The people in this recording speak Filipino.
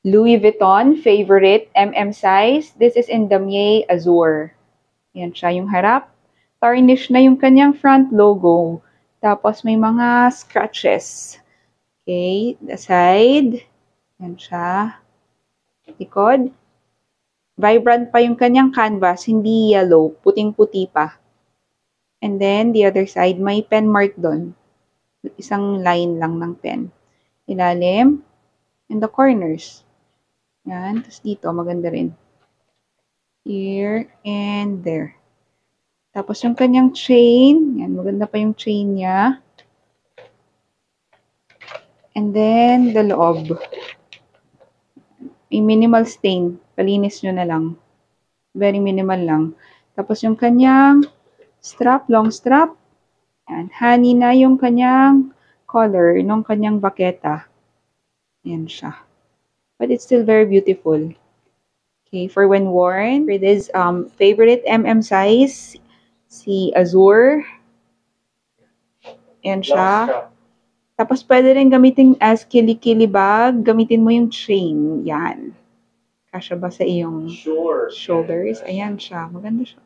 Louis Vuitton, favorite, size. This is in Damier Azure. Yan siya yung harap. Tarnish na yung kanyang front logo. Tapos may mga scratches. Okay, the side. Yan siya. Likod. Vibrant pa yung kanyang canvas, hindi yellow, puting-puti pa. And then, the other side, may pen mark doon. Isang line lang ng pen. Ilalim. And the corners. Yan. Tapos dito, maganda rin. Here and there. Tapos yung kanyang chain. Yan, maganda pa yung chain niya. And then, the loob. May minimal stain. Palinis nyo na lang. Very minimal lang. Tapos yung kanyang strap, long strap. Yan. Honey na yung kanyang color, nung kanyang baketa. Yan siya. But it's still very beautiful. Okay, for when worn, for this favorite size, si Azure. Yan siya. Tapos pwede rin gamitin as kili-kili bag. Gamitin mo yung chain. Yan. Kasya ba sa iyong shoulders? Ayan siya. Maganda siya.